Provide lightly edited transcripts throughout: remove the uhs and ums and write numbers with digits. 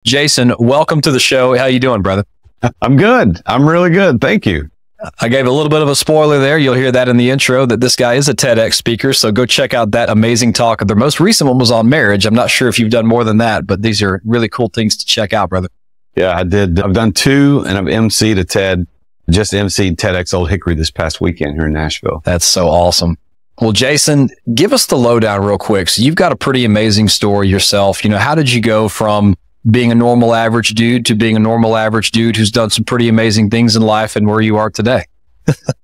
Jason, welcome to the show. How you doing, brother? I'm good. I'm really good. Thank you. I gave a little bit of a spoiler there. You'll hear that in the intro that this guy is a TEDx speaker. So go check out that amazing talk. The most recent one was on marriage. I'm not sure if you've done more than that, but these are really cool things to check out, brother. Yeah, I did. I've done 2 and I've emceed a TED, just emceed TEDx Old Hickory this past weekend here in Nashville. That's so awesome. Well, Jason, give us the lowdown real quick. So you've got a pretty amazing story yourself. How did you go from being a normal average dude to being a normal average dude who's done some pretty amazing things in life and where you are today?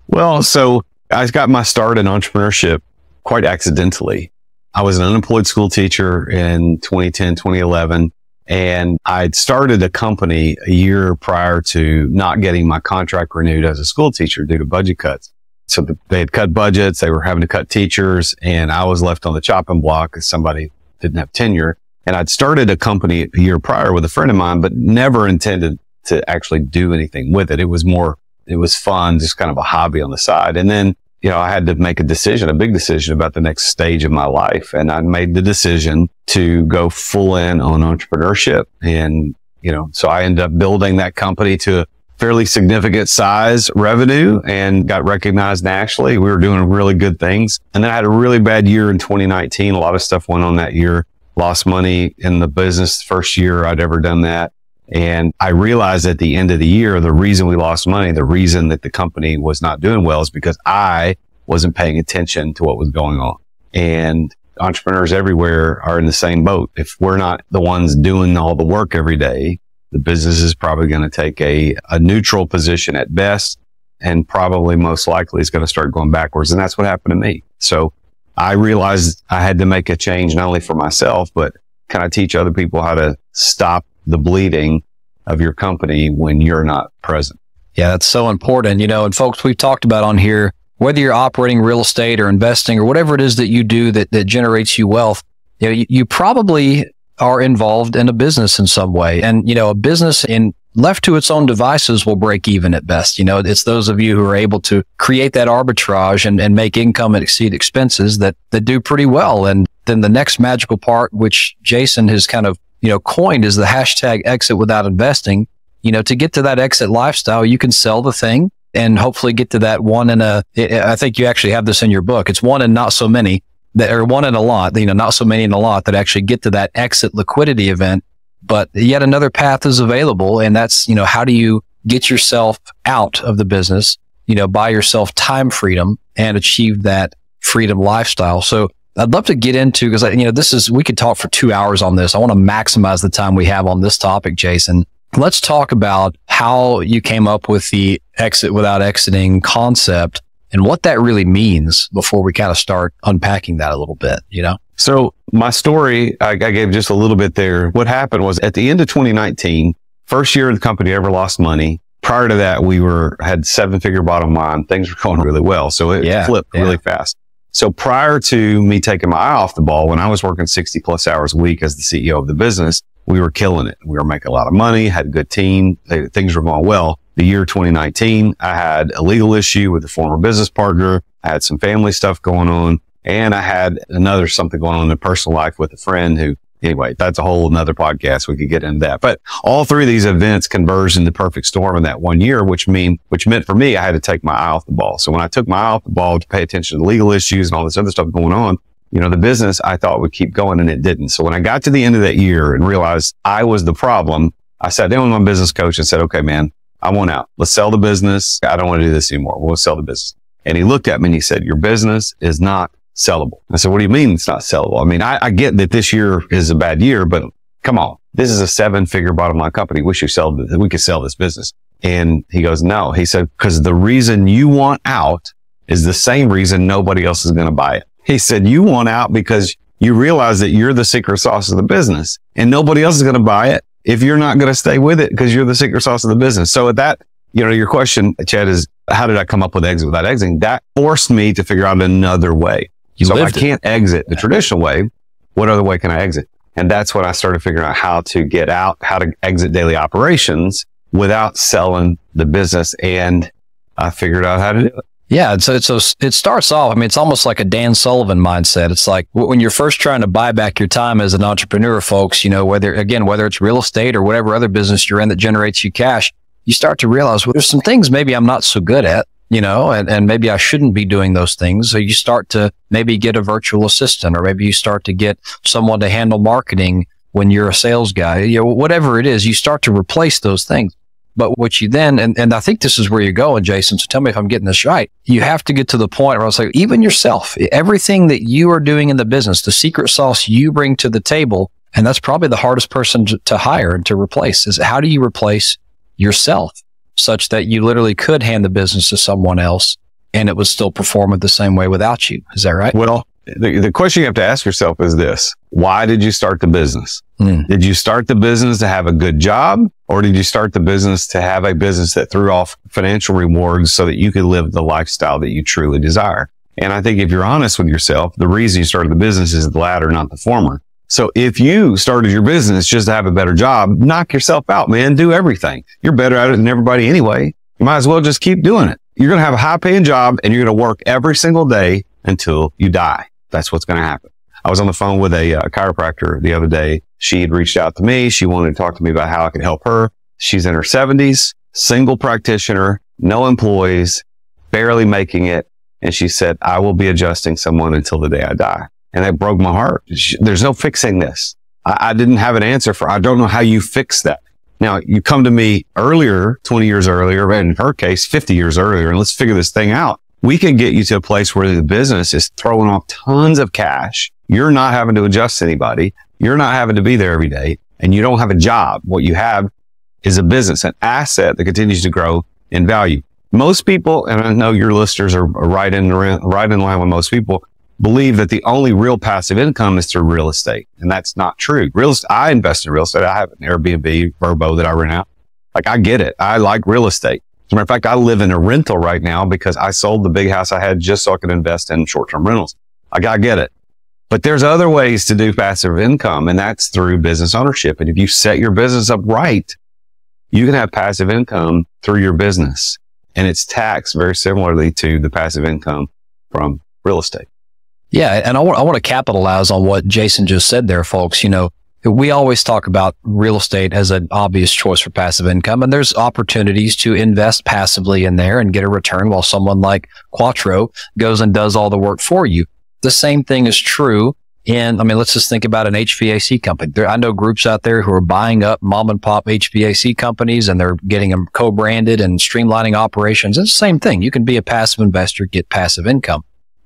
Well, so I got my start in entrepreneurship quite accidentally. I was an unemployed school teacher in 2010, 2011, and I'd started a company a year prior to not getting my contract renewed as a school teacher due to budget cuts. So they had cut budgets, they were having to cut teachers, and I was left on the chopping block because somebody didn't have tenure. And I'd started a company a year prior with a friend of mine, but never intended to actually do anything with it. It was fun, just kind of a hobby on the side. And then, I had to make a big decision about the next stage of my life. And I made the decision to go full in on entrepreneurship. And, so I ended up building that company to a fairly significant size revenue and got recognized nationally. We were doing really good things. And then I had a really bad year in 2019. A lot of stuff went on that year. Lost money in the business first year I'd ever done that. And I realized at the end of the year, the reason we lost money, the reason that the company was not doing well is because I wasn't paying attention to what was going on. And entrepreneurs everywhere are in the same boat. If we're not the ones doing all the work every day, the business is probably going to take a neutral position at best, and probably most likely is going to start going backwards. And that's what happened to me. So I realized I had to make a change, not only for myself, but can I teach other people how to stop the bleeding of your company when you're not present? Yeah, that's so important. And folks, we've talked about on here, whether you're operating real estate or investing or whatever it is that you do that generates you wealth, you probably are involved in a business in some way. And, a business left to its own devices will break even at best. It's those of you who are able to create that arbitrage and make income and exceed expenses that do pretty well. And then the next magical part, which Jason has kind of, coined, is the hashtag exit without investing. To get to that exit lifestyle, you can sell the thing and hopefully get to that I think you actually have this in your book. It's one in not so many or one in a lot, not so many in a lot that actually get to that exit liquidity event. But yet another path is available. And that's, how do you get yourself out of the business, buy yourself time freedom and achieve that freedom lifestyle. So I'd love to get into, because we could talk for 2 hours on this. I want to maximize the time we have on this topic, Jason. Let's talk about how you came up with the exit without exiting concept and what that really means before we kind of start unpacking that a little bit, So my story, I gave just a little bit there. What happened was at the end of 2019, first year the company ever lost money. Prior to that, we had 7-figure bottom line. Things were going really well. So it flipped really fast. So prior to me taking my eye off the ball, when I was working 60 plus hours a week as the CEO of the business, we were killing it. We were making a lot of money, had a good team. Things were going well. The year 2019, I had a legal issue with a former business partner. I had some family stuff going on, and I had something going on in the personal life with a friend who, anyway, that's a whole another podcast. We could get into that. But all 3 of these events converged in the perfect storm in that one year, which meant for me, I had to take my eye off the ball. So when I took my eye off the ball to pay attention to legal issues and all this other stuff going on, the business I thought would keep going, and it didn't. So when I got to the end of that year and realized I was the problem, I sat down with my business coach and said, okay, man, I want out. Let's sell the business. I don't want to do this anymore. We'll sell the business. And he looked at me and he said, your business is not sellable. I said, what do you mean it's not sellable? I mean, I get that this year is a bad year, but come on, this is a 7-figure bottom line company. We could sell this business. And he goes, no. He said, because the reason you want out is the same reason nobody else is going to buy it. He said, you want out because you realize that you're the secret sauce of the business and nobody else is going to buy it if you're not going to stay with it because you're the secret sauce of the business. So at that, your question, Chad, is how did I come up with exit without exiting? That forced me to figure out another way. So if I can't exit the traditional way, what other way can I exit? And that's when I started figuring out how to get out, how to exit daily operations without selling the business. And I figured out how to do it. Yeah, so it starts off, I mean, it's almost like a Dan Sullivan mindset. It's like when you're first trying to buy back your time as an entrepreneur, folks, you know, whether it's real estate or whatever other business you're in that generates you cash, you start to realize, well, there's some things maybe I'm not so good at, you know, and maybe I shouldn't be doing those things. So you start to maybe get a virtual assistant, or maybe you start to get someone to handle marketing when you're a sales guy, you know, whatever it is, you start to replace those things. But what you then, and I think this is where you're going, Jason, so tell me if I'm getting this right. You have to get to the point where I was like, even yourself, everything that you are doing in the business, the secret sauce you bring to the table, and that's probably the hardest person to hire and to replace, is how do you replace yourself such that you literally could hand the business to someone else and it would still perform the same way without you? Is that right? Well, the question you have to ask yourself is this: why did you start the business? Did you start the business to have a good job, or did you start the business to have a business that threw off financial rewards so that you could live the lifestyle that you truly desire? And I think if you're honest with yourself, the reason you started the business is the latter, not the former. So if you started your business just to have a better job, knock yourself out, man. Do everything. You're better at it than everybody anyway. You might as well just keep doing it. You're going to have a high paying job and you're going to work every single day until you die. That's what's going to happen. I was on the phone with a chiropractor the other day. She had reached out to me. She wanted to talk to me about how I could help her. She's in her 70s, single practitioner, no employees, barely making it. And she said, I will be adjusting someone until the day I die. And that broke my heart. There's no fixing this. I didn't have an answer I don't know how you fix that. Now, you come to me earlier, 20 years earlier, in her case, 50 years earlier, and let's figure this thing out. We can get you to a place where the business is throwing off tons of cash. You're not having to adjust anybody. You're not having to be there every day, and you don't have a job. What you have is a business, an asset that continues to grow in value. Most people, and I know your listeners are right in line with most people, believe that the only real passive income is through real estate. And that's not true. I invest in real estate. I have an Airbnb, Verbo that I rent out. Like, I get it. I like real estate. As a matter of fact, I live in a rental right now because I sold the big house I had just so I could invest in short-term rentals. I get it. But there's other ways to do passive income, and that's through business ownership. And if you set your business up right, you can have passive income through your business. And it's taxed very similarly to the passive income from real estate. Yeah. And I want to capitalize on what Jason just said there, folks. You know, we always talk about real estate as an obvious choice for passive income, and there's opportunities to invest passively in there and get a return while someone like Quattro goes and does all the work for you. The same thing is true in, I mean, let's just think about an HVAC company. I know groups out there who are buying up mom and pop HVAC companies and they're getting them co-branded and streamlining operations. It's the same thing. You can be a passive investor, get passive income.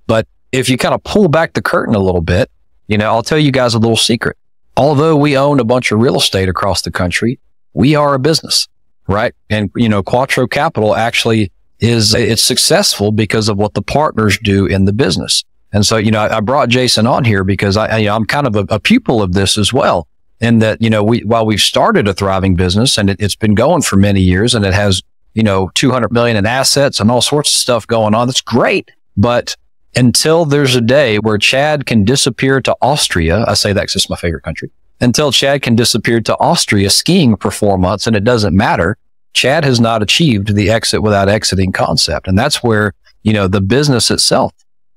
But if you kind of pull back the curtain a little bit, you know, I'll tell you guys a little secret. Although we own a bunch of real estate across the country, we are a business, right? And, you know, Quattro Capital actually it's successful because of what the partners do in the business. And so, you know, I brought Jason on here because I'm kind of a pupil of this as well. And that, you know, while we've started a thriving business and it's been going for many years and it has, you know, 200 million in assets and all sorts of stuff going on. That's great. But until there's a day where Chad can disappear to Austria, I say that because it's my favorite country, until Chad can disappear to Austria skiing for 4 months and it doesn't matter, Chad has not achieved the exit without exiting concept. And that's where, you know, the business itself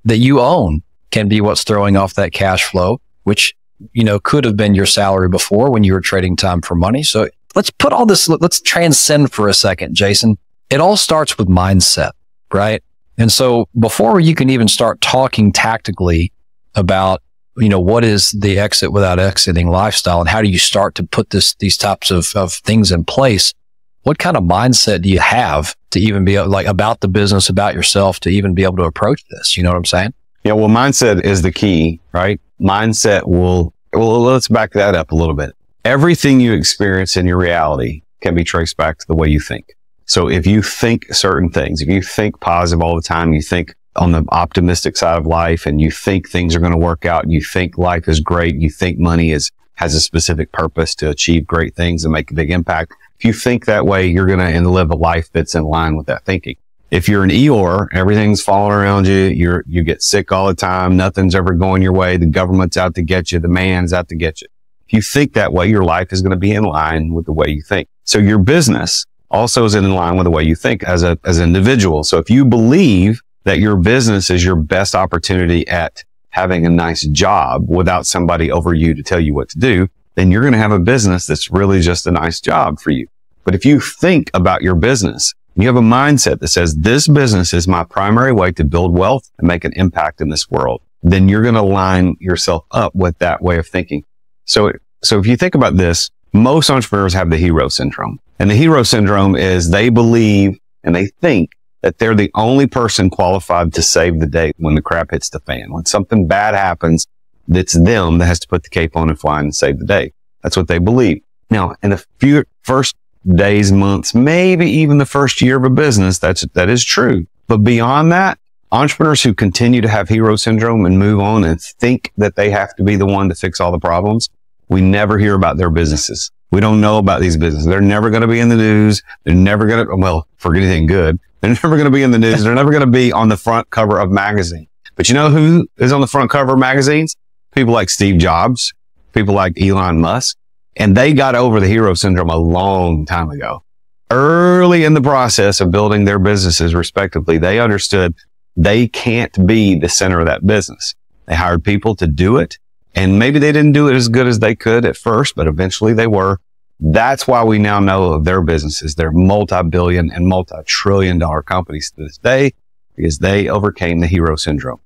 that you own can be what's throwing off that cash flow, which, you know, could have been your salary before when you were trading time for money. So let's put all this, let's transcend for a second, Jason. It all starts with mindset, right? And so before you can even start talking tactically about, you know, what is the exit without exiting lifestyle and how do you start to put these types of things in place, what kind of mindset do you have to even be like about the business, about yourself, to even be able to approach this? You know what I'm saying? Yeah. Well, mindset is the key, right? Mindset well, let's back that up a little bit. Everything you experience in your reality can be traced back to the way you think. So if you think certain things, if you think positive all the time, you think on the optimistic side of life and you think things are going to work out, you think life is great, you think money has a specific purpose to achieve great things and make a big impact. If you think that way, you're going to live a life that's in line with that thinking. If you're an Eeyore, everything's falling around you, you get sick all the time, nothing's ever going your way, the government's out to get you, the man's out to get you. If you think that way, your life is going to be in line with the way you think. So your business also is in line with the way you think as an individual. So if you believe that your business is your best opportunity at having a nice job without somebody over you to tell you what to do, then you're going to have a business that's really just a nice job for you. But if you think about your business, you have a mindset that says, this business is my primary way to build wealth and make an impact in this world, then you're going to line yourself up with that way of thinking. So if you think about this, most entrepreneurs have the hero syndrome. And the hero syndrome is they believe and they think that they're the only person qualified to save the day when the crap hits the fan. When something bad happens, it's them that has to put the cape on and fly and save the day. That's what they believe. Now, in the first days, months, maybe even the first year of a business, that is true. But beyond that, entrepreneurs who continue to have hero syndrome and move on and think that they have to be the one to fix all the problems, we never hear about their businesses. We don't know about these businesses. They're never going to be in the news. They're never going to, well, for anything good, they're never going to be in the news. They're never going to be on the front cover of magazine. But you know who is on the front cover of magazines? People like Steve Jobs, people like Elon Musk. And they got over the hero syndrome a long time ago. Early in the process of building their businesses respectively, they understood they can't be the center of that business. They hired people to do it. And maybe they didn't do it as good as they could at first, but eventually they were. That's why we now know of their businesses. They're multi-billion and multi-trillion-dollar companies to this day because they overcame the hero syndrome.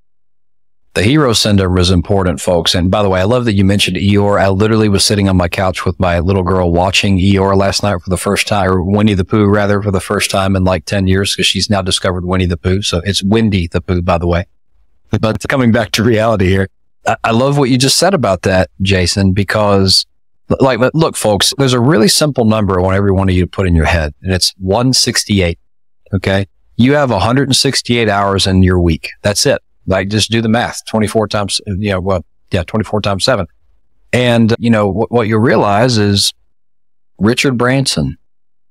The hero syndrome is important, folks. And by the way, I love that you mentioned Eeyore. I literally was sitting on my couch with my little girl watching Eeyore last night for the first time, or Winnie the Pooh, rather, for the first time in like 10 years, because she's now discovered Winnie the Pooh. So it's Windy the Pooh, by the way. But coming back to reality here, I love what you just said about that, Jason, because like, look, folks, there's a really simple number I want every one of you to put in your head, and it's 168. Okay. You have 168 hours in your week. That's it. Like, just do the math, 24 times, 24 times 7. And, what you'll realize is Richard Branson,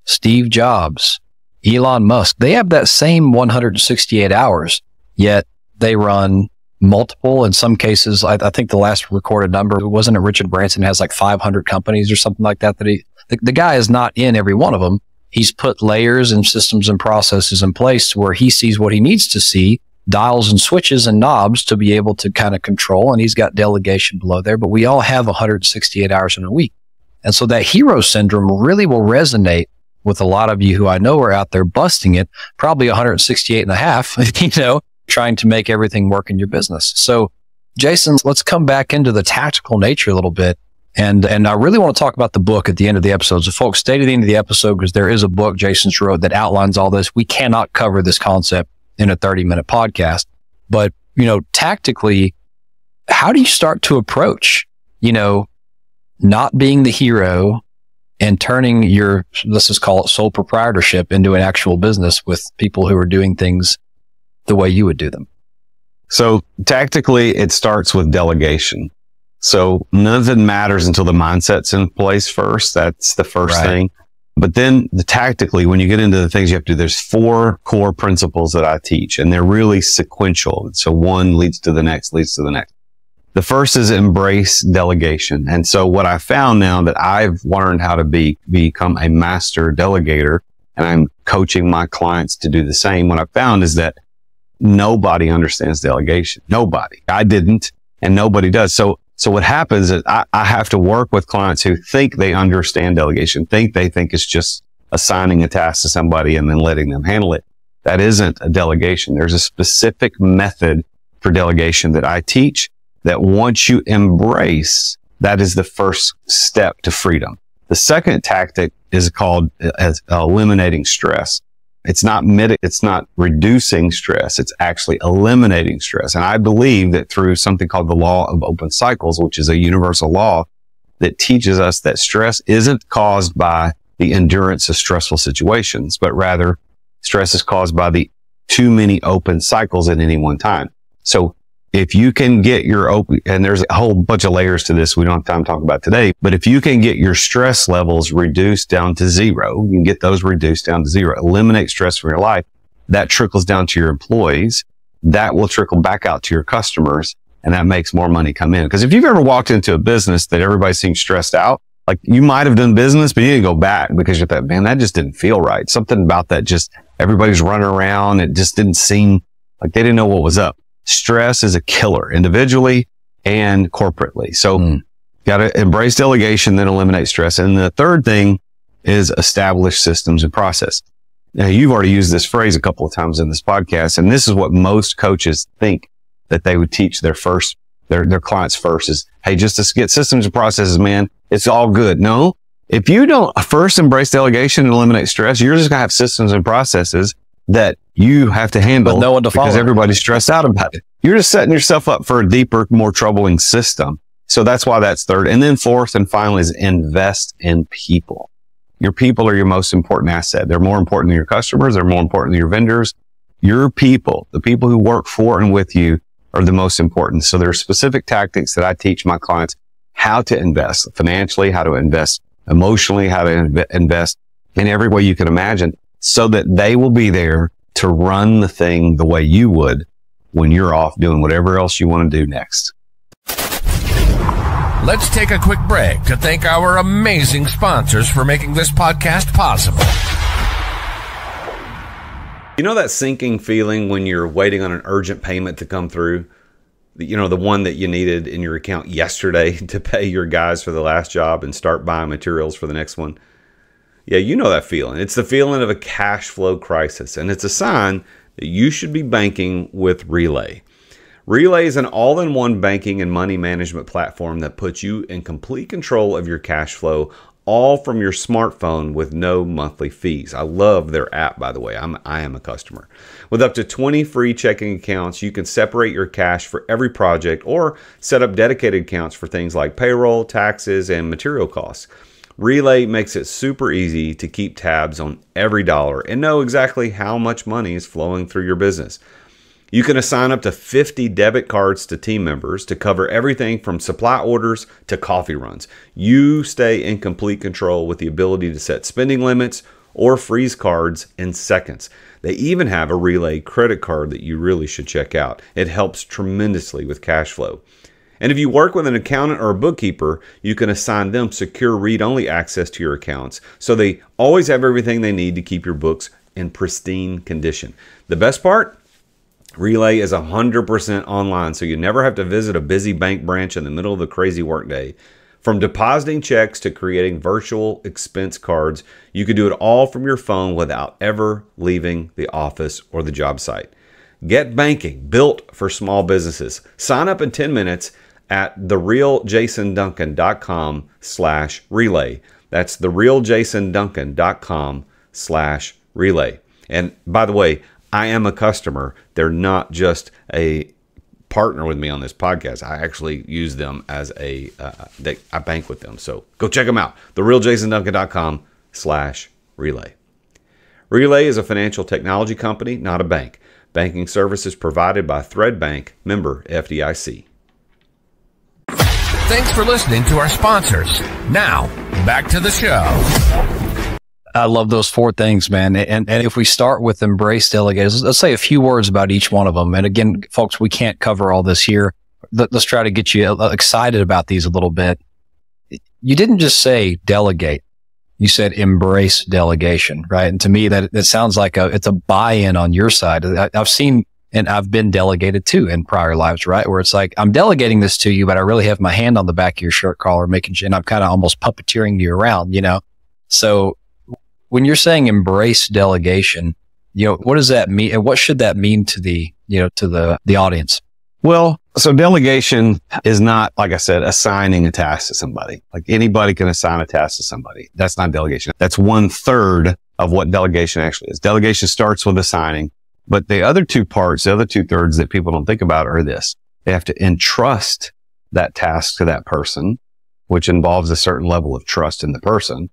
Steve Jobs, Elon Musk, they have that same 168 hours, yet they run multiple, in some cases, I think the last recorded number, wasn't it Richard Branson has like 500 companies or something like that, the guy is not in every one of them. He's put layers and systems and processes in place where he sees what he needs to see, dials and switches and knobs to be able to kind of control. And he's got delegation below there, but we all have 168 hours in a week. And so that hero syndrome really will resonate with a lot of you who I know are out there busting it, probably 168 and a half, trying to make everything work in your business. So Jason, let's come back into the tactical nature a little bit. And I really want to talk about the book at the end of the episode. So folks, stay to the end of the episode because there is a book Jason's wrote that outlines all this. We cannot cover this concept in a 30-minute podcast. But, tactically, how do you start to approach, not being the hero and turning your, let's just call it sole proprietorship, into an actual business with people who are doing things the way you would do them? So tactically, it starts with delegation. So nothing matters until the mindset's in place first. That's the first thing. But then tactically, when you get into the things you have to do, there's 4 core principles that I teach, and they're really sequential. So one leads to the next, leads to the next. The first is embrace delegation. And so what I found now that I've learned how to become a master delegator, and I'm coaching my clients to do the same, what I found is that nobody understands delegation. Nobody. I didn't, and nobody does. So what happens is I have to work with clients who think they understand delegation, think it's just assigning a task to somebody and then letting them handle it. That isn't a delegation. There's a specific method for delegation that I teach that once you embrace, that is the first step to freedom. The second tactic is called eliminating stress. It's not reducing stress. It's actually eliminating stress. And I believe that through something called the law of open cycles, which is a universal law that teaches us that stress isn't caused by the endurance of stressful situations, but rather stress is caused by the too many open cycles at any one time. So if you can get your open, and there's a whole bunch of layers to this we don't have time to talk about today, but if you can get your stress levels reduced down to 0, you can get those reduced down to 0, eliminate stress from your life, that trickles down to your employees, that will trickle back out to your customers, and that makes more money come in. Because if you've ever walked into a business that everybody seems stressed out, like you might have done business, but you didn't go back because you thought, man, that just didn't feel right. Something about that, just everybody's running around. It just didn't seem Like they didn't know what was up. Stress is a killer individually and corporately. So got to embrace delegation, then eliminate stress. And the third thing is establish systems and process. Now, you've already used this phrase a couple of times in this podcast, and this is what most coaches think that they would teach their clients first is, hey, just to get systems and processes, man, it's all good. No, if you don't first embrace delegation and eliminate stress, you're just going to have systems and processes that you have to handle, but no one to follow, because everybody's stressed out about it. You're just setting yourself up for a deeper, more troubling system. So that's why that's third. And then fourth and finally is invest in people. Your people are your most important asset. They're more important than your customers. They're more important than your vendors. Your people, the people who work for and with you, are the most important. So there are specific tactics that I teach my clients how to invest financially, how to invest emotionally, how to invest in every way you can imagine, so that they will be there to run the thing the way you would when you're off doing whatever else you want to do next. Let's take a quick break to thank our amazing sponsors for making this podcast possible. You know that sinking feeling when you're waiting on an urgent payment to come through? You know, the one that you needed in your account yesterday to pay your guys for the last job and start buying materials for the next one? Yeah, you know that feeling. It's the feeling of a cash flow crisis, and it's a sign that you should be banking with Relay. Relay is an all-in-one banking and money management platform that puts you in complete control of your cash flow, all from your smartphone with no monthly fees. I love their app, by the way. I am a customer. With up to 20 free checking accounts, you can separate your cash for every project or set up dedicated accounts for things like payroll, taxes, and material costs. Relay makes it super easy to keep tabs on every dollar and know exactly how much money is flowing through your business. You can assign up to 50 debit cards to team members to cover everything from supply orders to coffee runs. You stay in complete control with the ability to set spending limits or freeze cards in seconds. They even have a Relay credit card that you really should check out. It helps tremendously with cash flow. And if you work with an accountant or a bookkeeper, you can assign them secure read-only access to your accounts, so they always have everything they need to keep your books in pristine condition. The best part? Relay is 100% online, so you never have to visit a busy bank branch in the middle of the crazy workday. From depositing checks to creating virtual expense cards, you can do it all from your phone without ever leaving the office or the job site. Get banking built for small businesses. Sign up in 10 minutes at therealjasonduncan.com/relay. That's therealjasonduncan.com/relay. And by the way, I am a customer. They're not just a partner with me on this podcast. I actually use them as I bank with them. So go check them out. therealjasonduncan.com/relay. Relay is a financial technology company, not a bank. Banking services provided by Thread Bank, member FDIC. Thanks for listening to our sponsors. Now, back to the show. I love those four things, man. And if we start with embrace delegate, let's say a few words about each one of them. And again, folks, we can't cover all this here. Let's try to get you excited about these a little bit. You didn't just say delegate. You said embrace delegation, right? And to me, that sounds like it's a buy-in on your side. I've seen, and I've been delegated too in prior lives, right? Where it's like, I'm delegating this to you, but I really have my hand on the back of your shirt collar, making sure, and I'm kind of almost puppeteering you around, you know? So when you're saying embrace delegation, you know, what does that mean? And what should that mean to the audience? Well, so delegation is not, like I said, assigning a task to somebody. Like anybody can assign a task to somebody. That's not delegation. That's 1/3 of what delegation actually is. Delegation starts with assigning, but the other two parts, the other 2/3 that people don't think about are this. They have to entrust that task to that person, which involves a certain level of trust in the person.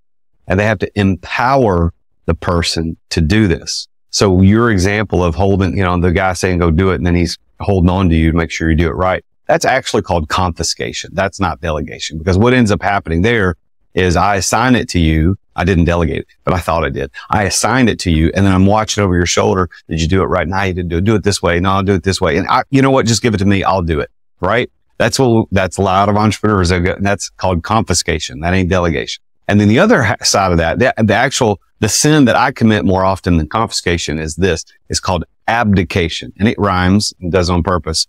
And they have to empower the person to do this. So your example of holding, you know, the guy saying, go do it, and then he's holding on to you to make sure you do it right. That's actually called confiscation. That's not delegation, because what ends up happening there is I assign it to you. I didn't delegate it, but I thought I did. I assigned it to you, and then I'm watching over your shoulder. Did you do it right? No, you didn't do it. Do it this way. No, I'll do it this way. And you know what? Just give it to me. I'll do it. Right? That's a lot of entrepreneurs. And that's called confiscation. That ain't delegation. And then the other side of that, the The sin that I commit more often than confiscation is this. It's called abdication, and it rhymes and does on purpose.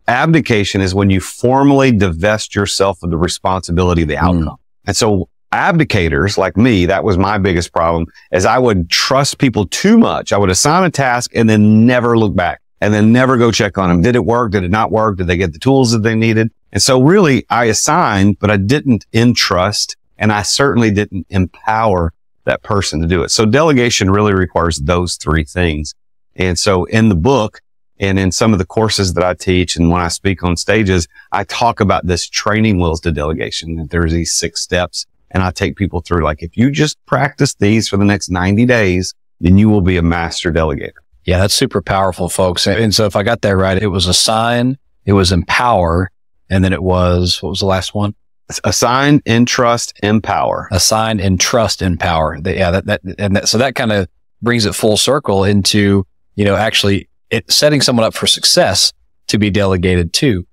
Abdication is when you formally divest yourself of the responsibility of the outcome. And so abdicators like me, that was my biggest problem, is I would trust people too much. I would assign a task and then never look back and then never go check on them. Did it work? Did it not work? Did they get the tools that they needed? And so really I assigned, but I didn't entrust, and I certainly didn't empower that person to do it. So delegation really requires those three things. And so in the book and in some of the courses that I teach and when I speak on stages, I talk about this training wheels to delegation, that there's these 6 steps. And I take people through, like, if you just practice these for the next 90 days, then you will be a master delegator. Yeah, that's super powerful, folks. And so if I got that right, it was assign, it was empower, and then it was, what was the last one? Assign, entrust, empower. Assign, entrust, empower. So that kind of brings it full circle into, actually setting someone up for success to be delegated to.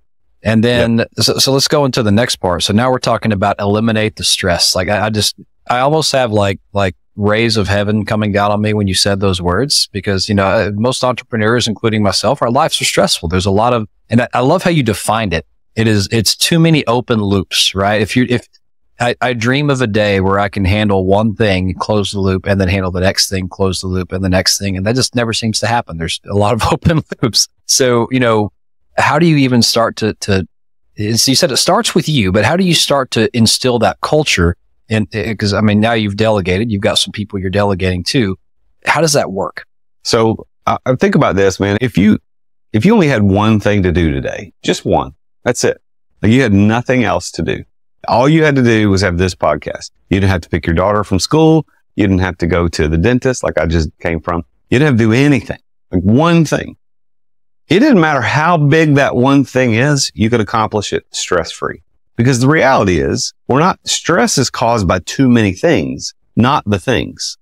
And then, so let's go into the next part. So now we're talking about eliminate the stress. Like I almost have like rays of heaven coming down on me when you said those words, because, most entrepreneurs, including myself, our lives are stressful. There's a lot of, and I love how you defined it. It's too many open loops, right? If I dream of a day where I can handle one thing, close the loop, and then handle the next thing, close the loop, and the next thing. And that just never seems to happen. There's a lot of open loops. So, how do you even start to you said it starts with you, but how do you start to instill that culture? And because now you've delegated, you've got some people you're delegating to. How does that work? So I think about this, man. If you only had one thing to do today, just one, that's it. Like, you had nothing else to do. All you had to do was have this podcast. You didn't have to pick your daughter from school. You didn't have to go to the dentist like I just came from. You didn't have to do anything. Like, one thing. It didn't matter how big that one thing is, you could accomplish it stress-free. Because the reality is, stress is caused by too many things, not the things.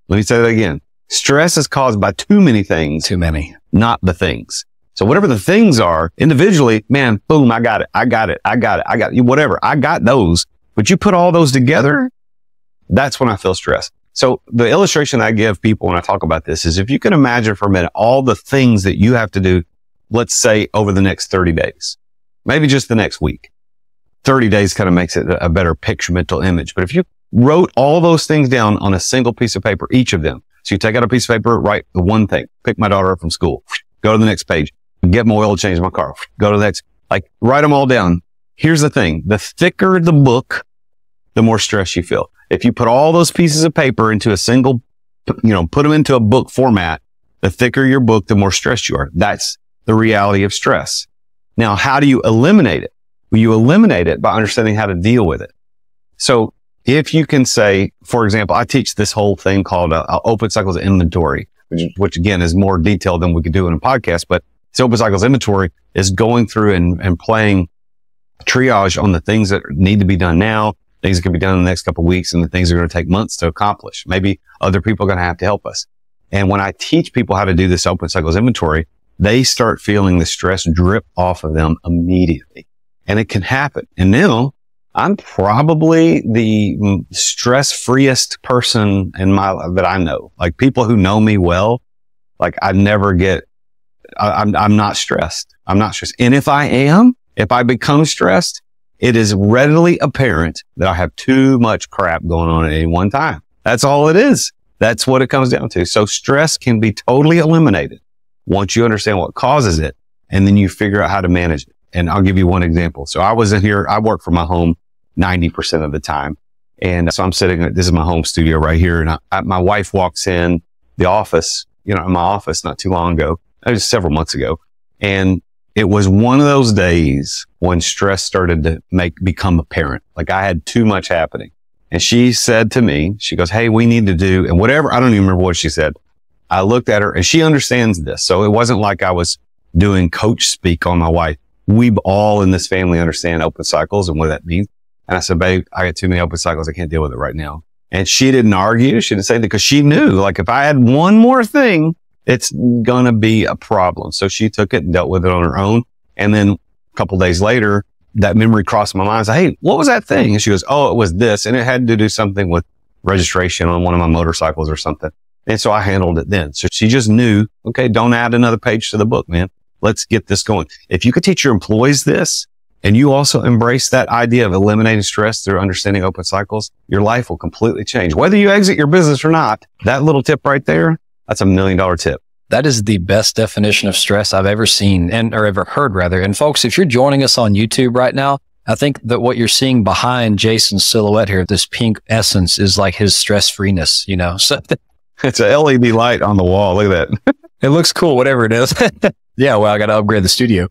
Let me say that again. Stress is caused by too many things. Too many. Not the things. So whatever the things are, individually, man, boom, I got it, whatever. I got those. But you put all those together, that's when I feel stressed. So the illustration I give people when I talk about this is, if you can imagine for a minute all the things that you have to do, let's say over the next 30 days, maybe just the next week. 30 days kind of makes it a better picture mental image. But if you wrote all those things down on a single piece of paper, each of them. So you take out a piece of paper, write the one thing, pick my daughter up from school, go to the next page, get my oil change in my car, go to the next, write them all down. Here's the thing. The thicker the book, the more stress you feel. If you put all those pieces of paper into a single, put them into a book format, the thicker your book, the more stressed you are. That's the reality of stress. Now, how do you eliminate it? Well, you eliminate it by understanding how to deal with it. So if you can say, for example, I teach this whole thing called open cycles inventory, which again is more detailed than we could do in a podcast, but this open cycles inventory is going through and playing triage on the things that need to be done now, things that can be done in the next couple of weeks, and the things that are going to take months to accomplish. Maybe other people are going to have to help us. And when I teach people how to do this open cycles inventory, they start feeling the stress drip off of them immediately. And it can happen. And now I'm probably the stress-freest person that I know. Like, people who know me well, like, I'm not stressed. I'm not stressed. And if I become stressed, it is readily apparent that I have too much crap going on at any one time. That's all it is. That's what it comes down to. So stress can be totally eliminated once you understand what causes it, and then you figure out how to manage it. And I'll give you one example. So I was in here, I work from my home 90% of the time. And so I'm sitting, this is my home studio right here. And my wife walks in the office, in my office not too long ago. It was several months ago. And it was one of those days when stress started to become apparent. Like, I had too much happening. And she said to me, she goes, "Hey, we need to do," and whatever, I don't even remember what she said. I looked at her and she understands this. So it wasn't like I was doing coach speak on my wife. We all in this family understand open cycles and what that means. And I said, "Babe, I got too many open cycles. I can't deal with it right now." And she didn't argue. She didn't say that, because she knew, like, if I had one more thing, it's going to be a problem. So she took it and dealt with it on her own. And then a couple of days later, that memory crossed my mind. I said, "Hey, what was that thing?" And she goes, "Oh, it was this." And it had to do something with registration on one of my motorcycles or something. And so I handled it then. So she just knew, okay, don't add another page to the book, man. Let's get this going. If you could teach your employees this, and you also embrace that idea of eliminating stress through understanding open cycles, your life will completely change. Whether you exit your business or not, that little tip right there, that's $1 million tip. That is the best definition of stress I've ever seen or ever heard, rather. And folks, if you're joining us on YouTube right now, I think that what you're seeing behind Jason's silhouette here, this pink essence, is like his stress-freeness, you know? So it's a LED light on the wall. Look at that. It looks cool, whatever it is. Yeah, well, I got to upgrade the studio.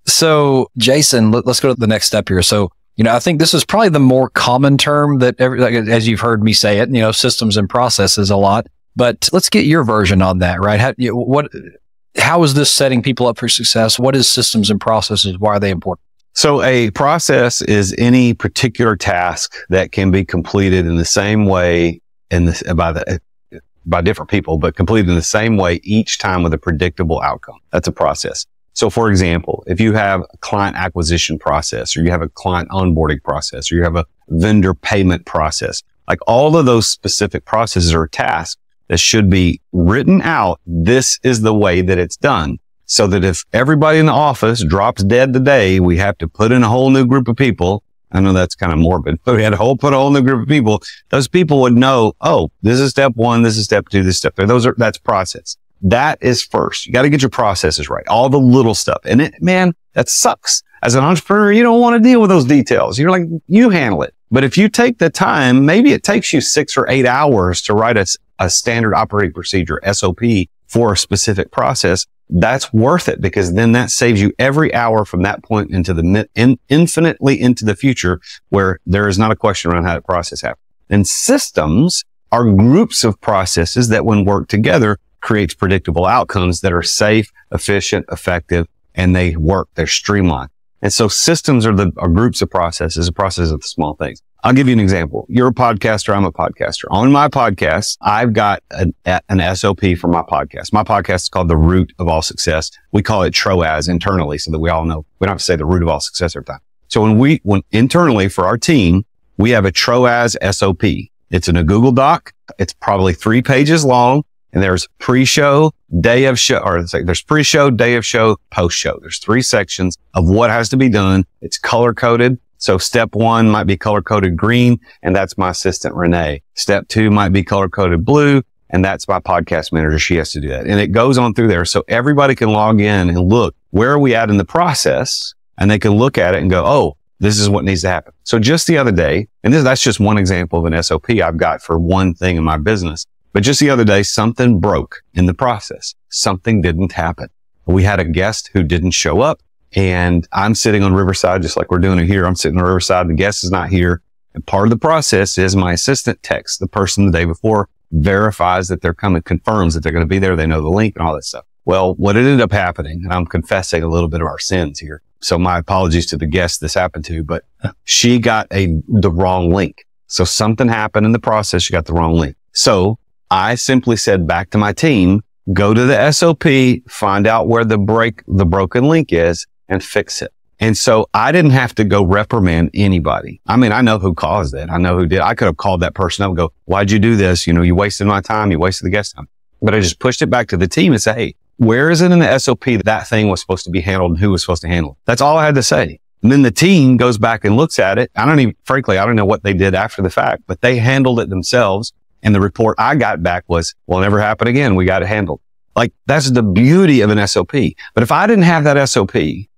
So, Jason, let's go to the next step here. So, you know, I think this is probably the more common term that, as you've heard me say it, you know, systems and processes a lot. But let's get your version on that, right? How is this setting people up for success? What is systems and processes? Why are they important? So, a process is any particular task that can be completed in the same way by different people, but completed in the same way each time with a predictable outcome. That's a process. So for example, if you have a client acquisition process, or you have a client onboarding process, or you have a vendor payment process, like all of those specific processes or tasks that should be written out, this is the way that it's done. So that if everybody in the office drops dead today, we have to put in a whole new group of people. I know that's kind of morbid, but we had to put a whole new group of people. Those people would know, oh, this is step one, this is step two, this is step three. That's process. That is first. You got to get your processes right. All the little stuff. And man, that sucks. As an entrepreneur, you don't want to deal with those details. You're like, you handle it. But if you take the time, maybe it takes you 6 or 8 hours to write a standard operating procedure, SOP, for a specific process. That's worth it, because then that saves you every hour from that point into infinitely into the future, where there is not a question around how that process happens. And systems are groups of processes that, when worked together, creates predictable outcomes that are safe, efficient, effective, and they work. They're streamlined. And so systems are groups of processes, a process of the small things. I'll give you an example. You're a podcaster. I'm a podcaster. On my podcast, I've got an SOP for my podcast. My podcast is called The Root of All Success. We call it triage internally, so that we all know. We don't have to say the root of all success every time. So when internally for our team, we have a triage SOP. It's in a Google Doc. It's probably 3 pages long. And there's pre-show, day of show, or there's pre-show, day of show, post-show. There's 3 sections of what has to be done. It's color-coded. So step 1 might be color-coded green, and that's my assistant, Renee. Step 2 might be color-coded blue, and that's my podcast manager. She has to do that. And it goes on through there. So everybody can log in and look, where are we at in the process? And they can look at it and go, oh, this is what needs to happen. So just the other day, and that's just one example of an SOP I've got for one thing in my business. But just the other day, something broke in the process. Something didn't happen. We had a guest who didn't show up, and I'm sitting on Riverside, just like we're doing it here. I'm sitting on Riverside. The guest is not here. And part of the process is my assistant texts the person the day before, verifies that they're coming, confirms that they're going to be there. They know the link and all that stuff. Well, what ended up happening, and I'm confessing a little bit of our sins here, so my apologies to the guest this happened to, but she got the wrong link. So something happened in the process. She got the wrong link. So I simply said back to my team, go to the SOP, find out where the broken link is, and fix it. And so I didn't have to go reprimand anybody. I mean, I know who caused it. I know who did. I could have called that person up and go, why'd you do this? You know, you wasted my time. You wasted the guest time. But I just pushed it back to the team and said, hey, where is it in the SOP that thing was supposed to be handled and who was supposed to handle it? That's all I had to say. And then the team goes back and looks at it. Frankly, I don't know what they did after the fact, but they handled it themselves. And the report I got back was, well, never happen again. We got it handled. Like, that's the beauty of an SOP. But if I didn't have that SOP,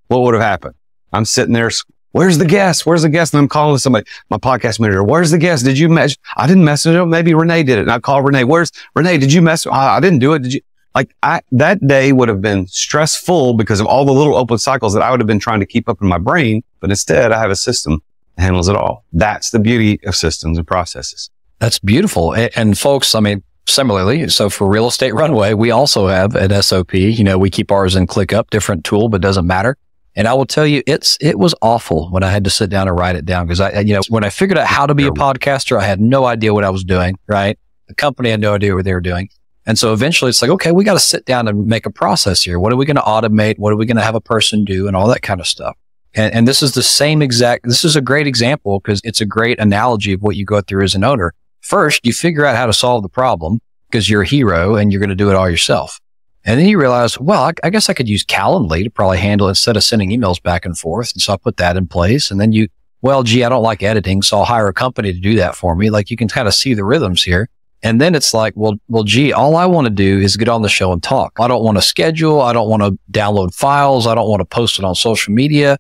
what would have happened? I'm sitting there, where's the guest? Where's the guest? And I'm calling somebody, my podcast manager, where's the guest? Did you message? I didn't message him. Maybe Renee did it. And I call Renee, where's Renee? Did you message? I didn't do it. Did you? Like, that day would have been stressful because of all the little open cycles that I would have been trying to keep up in my brain. But instead, I have a system that handles it all. That's the beauty of systems and processes. That's beautiful. And folks, I mean, similarly, so for Real Estate Runway, we also have an SOP. You know, we keep ours in ClickUp, different tool, but doesn't matter. And I will tell you, it was awful when I had to sit down and write it down, because when I figured out how to be a podcaster, I had no idea what I was doing, right? The company had no idea what they were doing. And so eventually it's like, okay, we got to sit down and make a process here. What are we going to automate? What are we going to have a person do, and all that kind of stuff? And this is the same this is a great example, because it's a great analogy of what you go through as an owner. first you figure out how to solve the problem because you're a hero and you're going to do it all yourself. And then you realize, well, I guess I could use Calendly to probably handle it instead of sending emails back and forth. And so I put that in place. And then well, gee, I don't like editing, so I'll hire a company to do that for me. Like, you can kind of see the rhythms here. And then it's like, well, gee, all I want to do is get on the show and talk. I don't want to schedule. I don't want to download files. I don't want to post it on social media.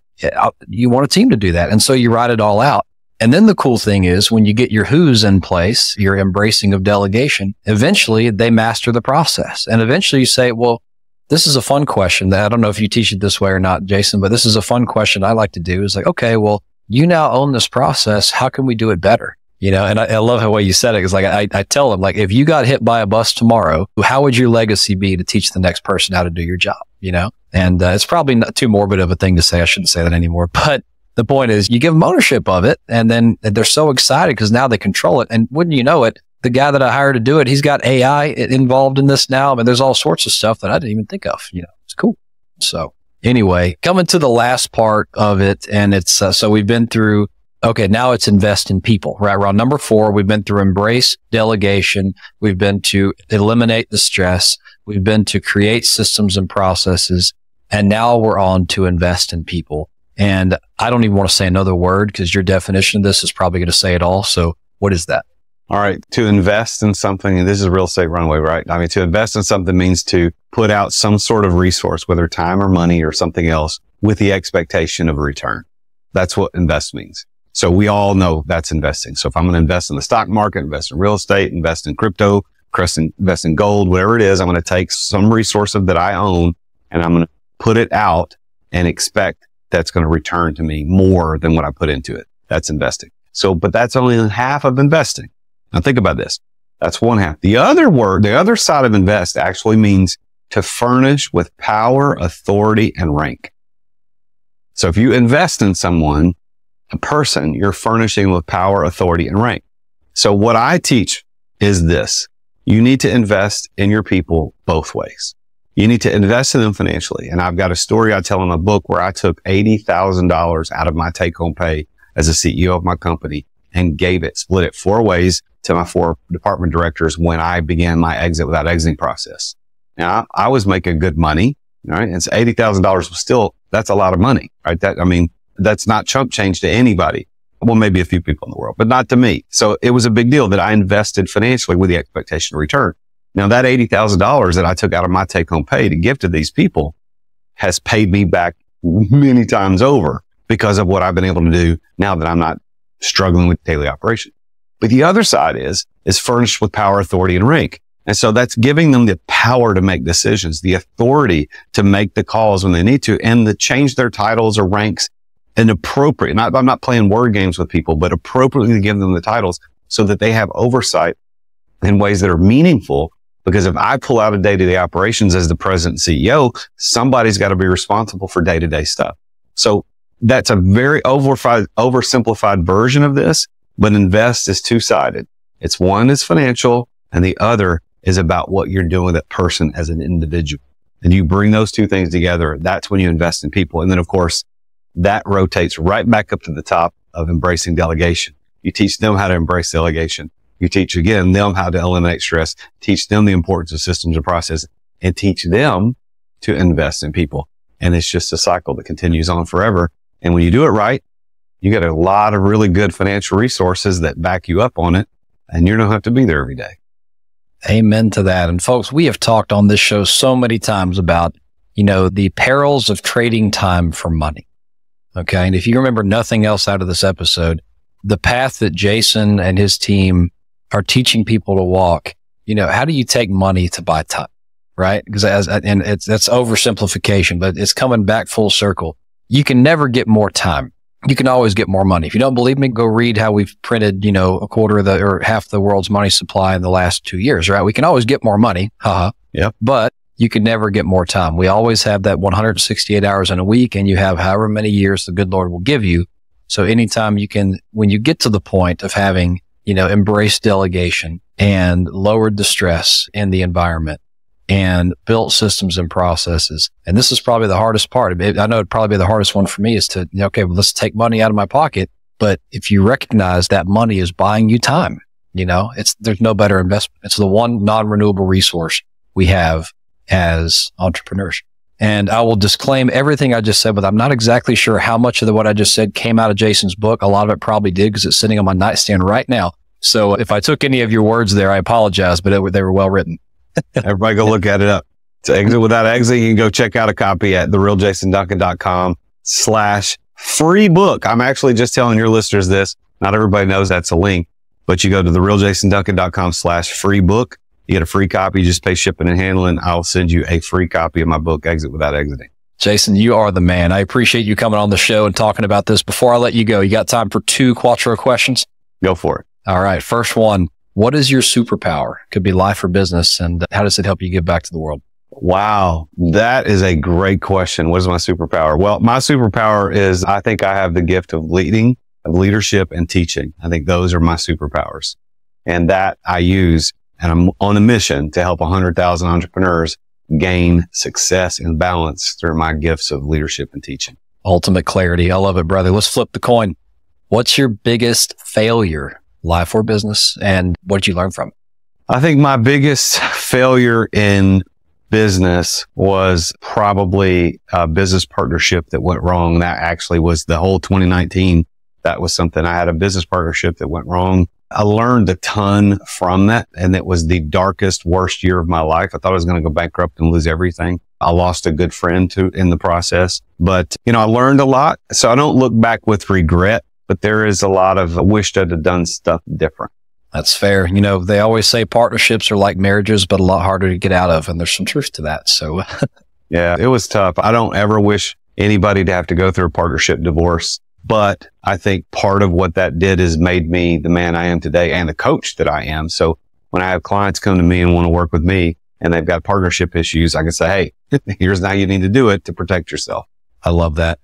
You want a team to do that. And so you write it all out. And then the cool thing is when you get your who's in place, your embracing of delegation, eventually they master the process. And eventually you say, well, this is a fun question that I don't know if you teach it this way or not, Jason, but this is a fun question I like to do. Is like, okay, well, you now own this process. How can we do it better? You know, and I love the way you said it. It's like, I tell them, like, if you got hit by a bus tomorrow, how would your legacy be to teach the next person how to do your job? You know, and it's probably not too morbid of a thing to say. I shouldn't say that anymore. But the point is, you give them ownership of it, and then they're so excited because now they control it. And wouldn't you know it, the guy that I hired to do it, he's got AI involved in this now. I mean, there's all sorts of stuff that I didn't even think of. You know, it's cool. So anyway, coming to the last part of it, and it's so we've been through. Okay, now it's invest in people, right? We're on number 4. We've been through embrace delegation. We've been to eliminate the stress. We've been to create systems and processes. And now we're on to invest in people. And I don't even want to say another word because your definition of this is probably going to say it all. So what is that? All right. To invest in something, and this is real estate runway, right? I mean, to invest in something means to put out some sort of resource, whether time or money or something else, with the expectation of a return. That's what invest means. So we all know that's investing. So if I'm going to invest in the stock market, invest in real estate, invest in crypto, invest in gold, whatever it is, I'm going to take some resource that I own and I'm going to put it out and expect that's going to return to me more than what I put into it. That's investing. So, but that's only half of investing. Now think about this. That's one half. The other side of invest actually means to furnish with power, authority, and rank. So if you invest in someone, a person, you're furnishing with power, authority, and rank. So what I teach is this. You need to invest in your people both ways. You need to invest in them financially. And I've got a story I tell in my book where I took $80,000 out of my take-home pay as a CEO of my company and split it 4 ways to my 4 department directors when I began my exit without exiting process. Now, I was making good money, right? And so $80,000 was still, that's a lot of money, right? That's not chump change to anybody. Well, maybe a few people in the world, but not to me. So it was a big deal that I invested financially with the expectation of return. Now that $80,000 that I took out of my take home pay to give to these people has paid me back many times over because of what I've been able to do now that I'm not struggling with daily operation. But the other side is furnished with power, authority, and rank. And so that's giving them the power to make decisions, the authority to make the calls when they need to, and to change their titles or ranks and appropriate. I'm not playing word games with people, but appropriately give them the titles so that they have oversight in ways that are meaningful. Because if I pull out of day-to-day operations as the president and CEO, somebody's got to be responsible for day-to-day stuff. So that's a very oversimplified version of this, but invest is 2-sided. It's one is financial and the other is about what you're doing with that person as an individual. And you bring those 2 things together. That's when you invest in people. And then of course, that rotates right back up to the top of embracing delegation. You teach them how to embrace delegation. You teach, again, them how to eliminate stress, teach them the importance of systems and processes, and teach them to invest in people. And it's just a cycle that continues on forever. And when you do it right, you get a lot of really good financial resources that back you up on it, and you don't have to be there every day. Amen to that. And folks, we have talked on this show so many times about, the perils of trading time for money. Okay. And if you remember nothing else out of this episode, the path that Jason and his team are teaching people to walk, how do you take money to buy time? Right. Because that's oversimplification, but it's coming back full circle. You can never get more time. You can always get more money. If you don't believe me, go read how we've printed, a quarter of or half the world's money supply in the last 2 years, right? We can always get more money. Yeah. But you can never get more time. We always have that 168 hours in a week, and you have however many years the good Lord will give you. So anytime when you get to the point of having, embraced delegation and lowered the stress in the environment and built systems and processes. And this is probably the hardest part. I know it'd probably be the hardest one for me is to, okay, well, let's take money out of my pocket. But if you recognize that money is buying you time, There's no better investment. It's the one non-renewable resource we have as entrepreneurs. And I will disclaim everything I just said, but I'm not exactly sure how much of what I just said came out of Jason's book. A lot of it probably did because it's sitting on my nightstand right now. So if I took any of your words there, I apologize, but they were well written. Everybody go look at it up. To Exit Without Exit, you can go check out a copy at therealjasonduncan.com/free book. I'm actually just telling your listeners this. Not everybody knows that's a link, but you go to therealjasonduncan.com/free book. You get a free copy. You just pay shipping and handling. I'll send you a free copy of my book, Exit Without Exiting. Jason, you are the man. I appreciate you coming on the show and talking about this. Before I let you go, you got time for 2 Quattro questions? Go for it. All right. First one, what is your superpower? Could be life or business. And how does it help you give back to the world? Wow. That is a great question. What is my superpower? Well, my superpower is I think I have the gift of leading, of leadership and teaching. I think those are my superpowers. And that I use. And I'm on a mission to help 100,000 entrepreneurs gain success and balance through my gifts of leadership and teaching. Ultimate clarity. I love it, brother. Let's flip the coin. What's your biggest failure, life or business? And what did you learn from it? I think my biggest failure in business was probably a business partnership that went wrong. That actually was the whole 2019. That was something. I had a business partnership that went wrong. I learned a ton from that, and it was the darkest, worst year of my life. I thought I was going to go bankrupt and lose everything. I lost a good friend in the process, but I learned a lot. So I don't look back with regret, but there is a lot of I wished I'd have done stuff different. That's fair. They always say partnerships are like marriages, but a lot harder to get out of. And there's some truth to that. So yeah, it was tough. I don't ever wish anybody to have to go through a partnership divorce. But I think part of what that did is made me the man I am today and the coach that I am. So when I have clients come to me and want to work with me and they've got partnership issues, I can say, hey, here's how you need to do it to protect yourself. I love that.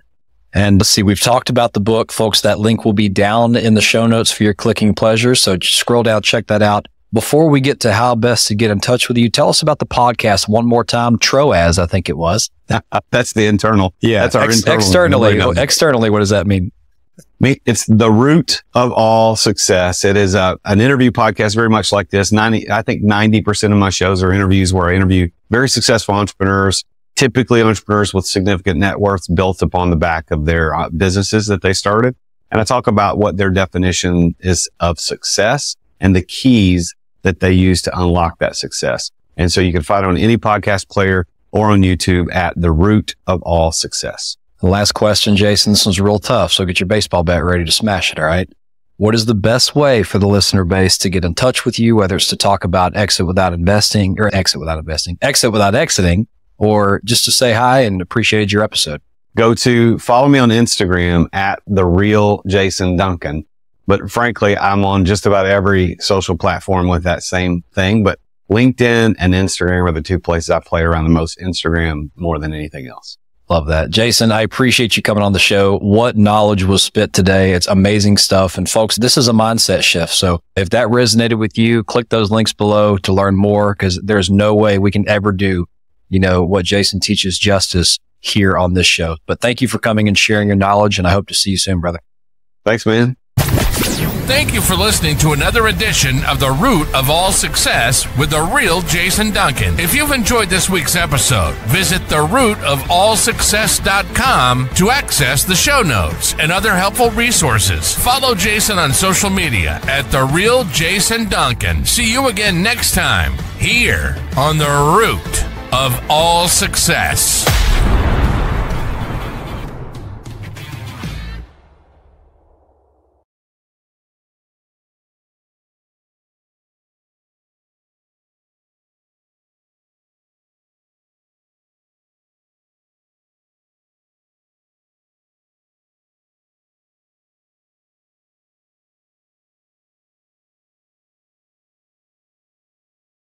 And let's see, we've talked about the book, folks. That link will be down in the show notes for your clicking pleasure. So just scroll down, check that out. Before we get to how best to get in touch with you, tell us about the podcast one more time. Troas, I think it was. That's the internal. Yeah. That's our internal. Externally, what does that mean? It's the root of all success. It is an interview podcast very much like this. I think 90% of my shows are interviews where I interview very successful entrepreneurs, typically entrepreneurs with significant net worths built upon the back of their businesses that they started. And I talk about what their definition is of success and the keys that they use to unlock that success. And so you can find it on any podcast player or on YouTube at The Root of All Success. The last question, Jason, this one's real tough. So get your baseball bat ready to smash it. All right. What is the best way for the listener base to get in touch with you, whether it's to talk about exit without exiting, or just to say hi and appreciated your episode? Follow me on Instagram at The Real Jason Duncan. But frankly, I'm on just about every social platform with that same thing. But LinkedIn and Instagram are the 2 places I play around the most. Instagram more than anything else. Love that. Jason, I appreciate you coming on the show. What knowledge was spit today. It's amazing stuff. And folks, this is a mindset shift. So if that resonated with you, click those links below to learn more, because there's no way we can ever do, what Jason teaches justice here on this show. But thank you for coming and sharing your knowledge, and I hope to see you soon, brother. Thanks, man. Thank you for listening to another edition of The Root of All Success with the real Jason Duncan. If you've enjoyed this week's episode, visit therootofallsuccess.com to access the show notes and other helpful resources. Follow Jason on social media at The Real Jason Duncan. See you again next time here on The Root of All Success.